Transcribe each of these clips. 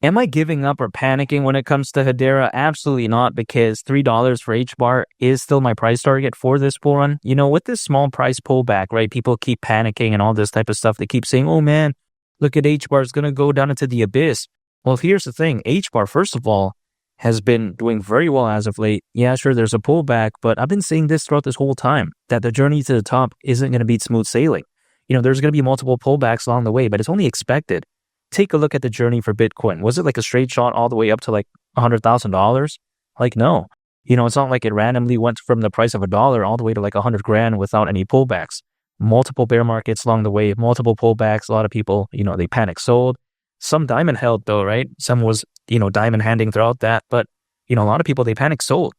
Am I giving up or panicking when it comes to Hedera? Absolutely not, because $3 for HBAR is still my price target for this bull run. With this small price pullback, right? People keep panicking and all this type of stuff. They keep saying, oh man, look at HBAR, it's going to go down into the abyss. Well, here's the thing. HBAR, first of all, has been doing very well as of late. Yeah, sure, there's a pullback, but I've been saying this throughout this whole time, that the journey to the top isn't going to be smooth sailing. There's going to be multiple pullbacks along the way, but it's only expected. Take a look at the journey for Bitcoin. Was it like a straight shot all the way up to like $100,000? Like, no. It's not like it randomly went from the price of $1 all the way to like 100 grand without any pullbacks. Multiple bear markets along the way, multiple pullbacks. A lot of people, they panic sold. Some diamond held though, right? Some was, diamond handing throughout that. But, a lot of people, they panic sold.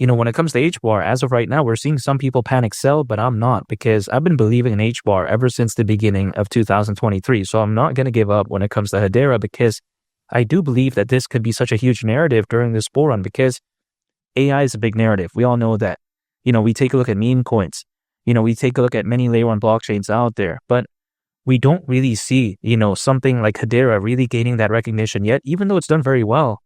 When it comes to HBAR, as of right now, we're seeing some people panic sell, but I'm not, because I've been believing in HBAR ever since the beginning of 2023. So I'm not going to give up when it comes to Hedera, because I do believe that this could be such a huge narrative during this bull run, because AI is a big narrative. We all know that. We take a look at meme coins. We take a look at many layer one blockchains out there, but we don't really see, something like Hedera really gaining that recognition yet, even though it's done very well.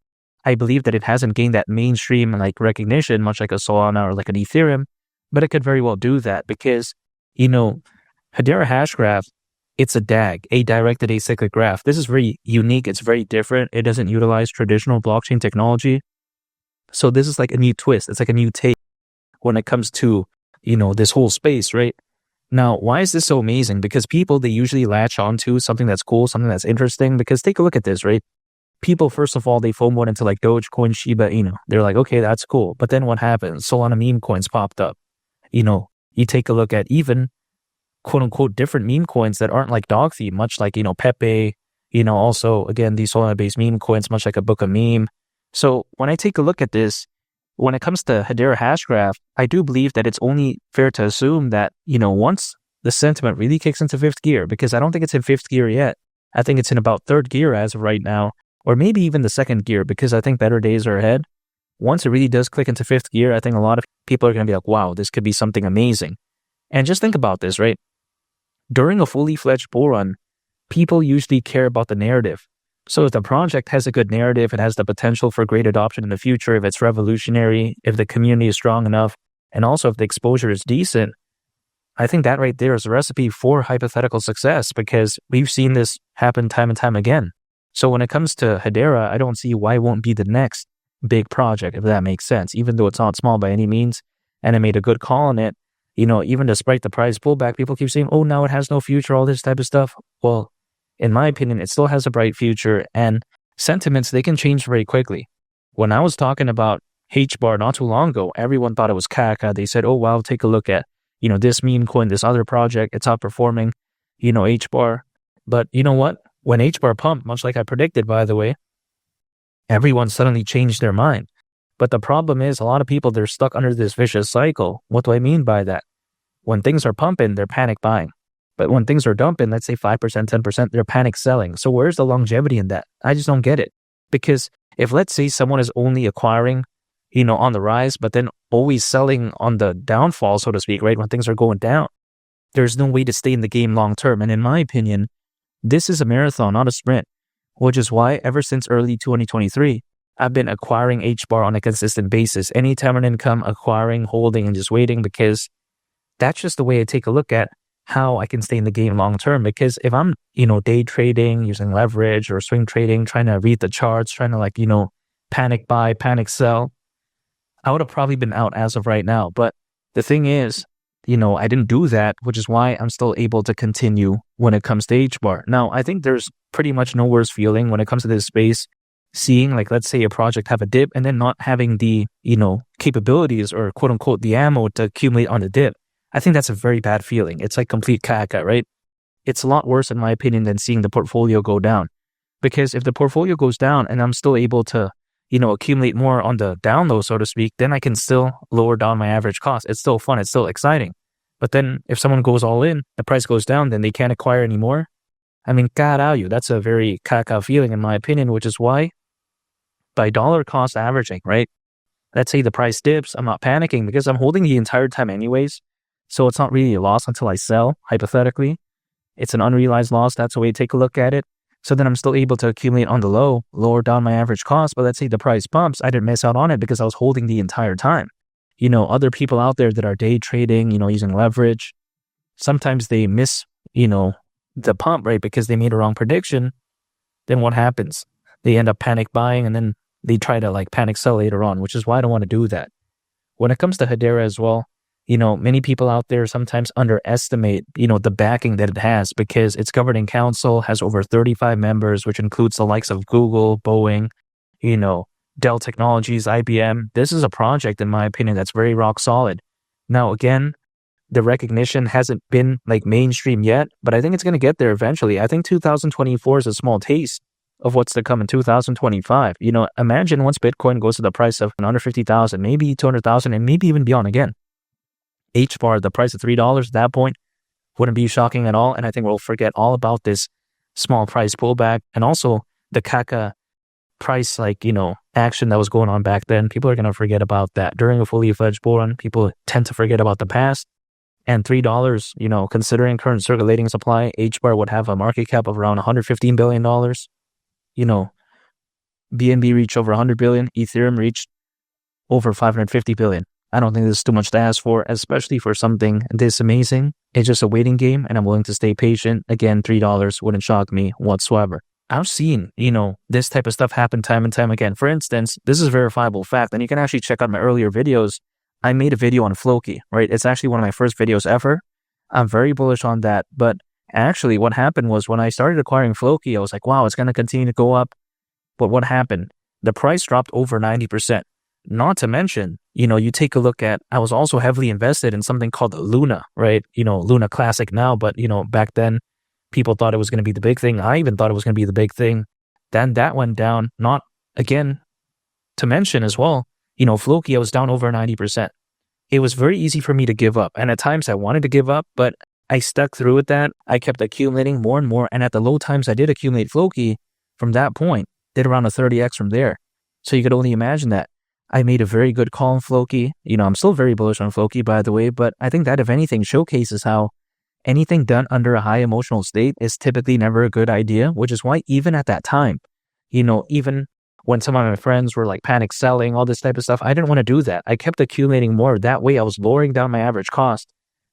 I believe that it hasn't gained that mainstream recognition, much like a Solana or like an Ethereum, but it could very well do that because, Hedera Hashgraph, it's a DAG, a directed acyclic graph. This is very unique. It's very different. It doesn't utilize traditional blockchain technology. So this is like a new twist. It's like a new take when it comes to, this whole space, right? Now, why is this so amazing? Because people, they usually latch onto something that's cool, something that's interesting, because take a look at this, right? People, first of all, they FOMOed into like Dogecoin, Shiba Inu. They're like, okay, that's cool. But then what happens? Solana meme coins popped up. You take a look at even quote unquote different meme coins that aren't like dog theme, much like, Pepe, also, again, these Solana based meme coins, much like a book of meme. So when I take a look at this, when it comes to Hedera Hashgraph, I do believe that it's only fair to assume that, once the sentiment really kicks into fifth gear, because I don't think it's in fifth gear yet. I think it's in about third gear as of right now. Or maybe even the second gear, because I think better days are ahead. Once it really does click into fifth gear, I think a lot of people are going to be like, wow, this could be something amazing. And just think about this, right? During a fully fledged bull run, people usually care about the narrative. So if the project has a good narrative, it has the potential for great adoption in the future, if it's revolutionary, if the community is strong enough, and also if the exposure is decent, I think that right there is a recipe for hypothetical success, because we've seen this happen time and time again. So when it comes to Hedera, I don't see why it won't be the next big project, if that makes sense, even though it's not small by any means. And I made a good call on it. Even despite the price pullback, people keep saying, oh, now it has no future, all this type of stuff. Well, in my opinion, it still has a bright future, and sentiments, they can change very quickly. When I was talking about HBAR not too long ago, everyone thought it was caca. They said, oh, wow, take a look at, this meme coin, this other project, it's outperforming, HBAR. But you know what? When HBAR pumped, much like I predicted, by the way, everyone suddenly changed their mind. But the problem is a lot of people, they're stuck under this vicious cycle. What do I mean by that? When things are pumping, they're panic buying. But when things are dumping, let's say 5%, 10%, they're panic selling. So where's the longevity in that? I just don't get it. Because if let's say someone is only acquiring, on the rise, but then always selling on the downfall, so to speak, right? When things are going down, there's no way to stay in the game long term. And in my opinion, this is a marathon, not a sprint, which is why ever since early 2023, I've been acquiring HBAR on a consistent basis. Anytime an income, acquiring, holding, and just waiting, because that's just the way I take a look at how I can stay in the game long term. Because if I'm, day trading, using leverage or swing trading, trying to read the charts, trying to panic buy, panic sell, I would have probably been out as of right now. But the thing is, I didn't do that, which is why I'm still able to continue when it comes to HBAR. Now, I think there's pretty much no worse feeling when it comes to this space, seeing let's say a project have a dip and then not having the, capabilities or quote unquote the ammo to accumulate on the dip. I think that's a very bad feeling. It's like complete caca, right? It's a lot worse in my opinion than seeing the portfolio go down. Because if the portfolio goes down and I'm still able to, accumulate more on the down low, so to speak, then I can still lower down my average cost. It's still fun. It's still exciting. But then if someone goes all in, the price goes down, then they can't acquire anymore. I mean, caralho, that's a very caca feeling in my opinion, which is why by dollar cost averaging, right? Let's say the price dips, I'm not panicking because I'm holding the entire time anyways. So it's not really a loss until I sell, hypothetically. It's an unrealized loss. That's the way to take a look at it. So then I'm still able to accumulate on the low, lower down my average cost. But let's say the price pumps, I didn't miss out on it because I was holding the entire time. Other people out there that are day trading, using leverage, sometimes they miss, the pump, right? Because they made a wrong prediction. Then what happens? They end up panic buying and then they try to like panic sell later on, which is why I don't want to do that. When it comes to Hedera as well, many people out there sometimes underestimate, the backing that it has because its governing council has over 35 members, which includes the likes of Google, Boeing, Dell Technologies, IBM. This is a project, in my opinion, that's very rock solid. Now, again, the recognition hasn't been like mainstream yet, but I think it's going to get there eventually. I think 2024 is a small taste of what's to come in 2025. Imagine once Bitcoin goes to the price of under 50,000, maybe 200,000, and maybe even beyond again. HBAR, the price of $3 at that point, wouldn't be shocking at all. And I think we'll forget all about this small price pullback and also the Kaka price, action that was going on back then. People are going to forget about that. During a fully fledged bull run, people tend to forget about the past. And $3, considering current circulating supply, HBAR would have a market cap of around $115 billion. BNB reached over 100 billion. Ethereum reached over 550 billion. I don't think this is too much to ask for, especially for something this amazing. It's just a waiting game, and I'm willing to stay patient. Again, $3 wouldn't shock me whatsoever. I've seen, this type of stuff happen time and time again. For instance, this is verifiable fact, and you can actually check out my earlier videos. I made a video on Floki, right? It's actually one of my first videos ever. I'm very bullish on that. But actually, what happened was when I started acquiring Floki, I was like, wow, it's going to continue to go up. But what happened? The price dropped over 90%. Not to mention, you take a look at, I was also heavily invested in something called Luna, right? Luna Classic now, but, back then, people thought it was going to be the big thing. I even thought it was going to be the big thing. Then that went down. Not, again, to mention as well, Floki, I was down over 90%. It was very easy for me to give up. And at times I wanted to give up, but I stuck through with that. I kept accumulating more and more. And at the low times I did accumulate Floki, from that point, did around a 30x from there. So you could only imagine that. I made a very good call on Floki. I'm still very bullish on Floki, by the way, but I think that, if anything, showcases how anything done under a high emotional state is typically never a good idea, which is why even at that time, even when some of my friends were like panic selling, all this type of stuff, I didn't want to do that. I kept accumulating more. That way I was lowering down my average cost.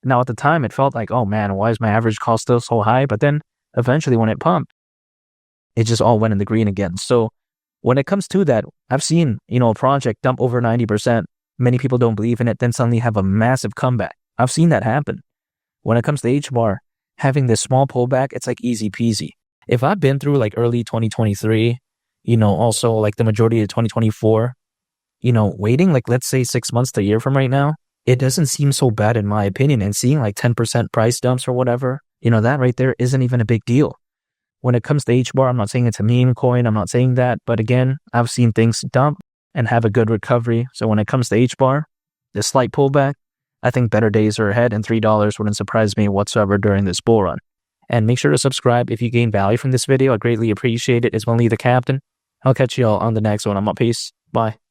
Now at the time, it felt like, oh man, why is my average cost still so high? But then eventually when it pumped, it just all went in the green again. So when it comes to that, I've seen, a project dump over 90%. Many people don't believe in it, then suddenly have a massive comeback. I've seen that happen. When it comes to HBAR, having this small pullback, it's like easy peasy. If I've been through like early 2023, also like the majority of 2024, waiting like let's say 6 months to a year from right now, it doesn't seem so bad in my opinion. And seeing like 10% price dumps or whatever, that right there isn't even a big deal. When it comes to HBAR, I'm not saying it's a meme coin. I'm not saying that. But again, I've seen things dump and have a good recovery. So when it comes to HBAR, this slight pullback, I think better days are ahead, and $3 wouldn't surprise me whatsoever during this bull run. And make sure to subscribe if you gain value from this video. I greatly appreciate it. It's only the captain. I'll catch you all on the next one. I'm out. Peace. Bye.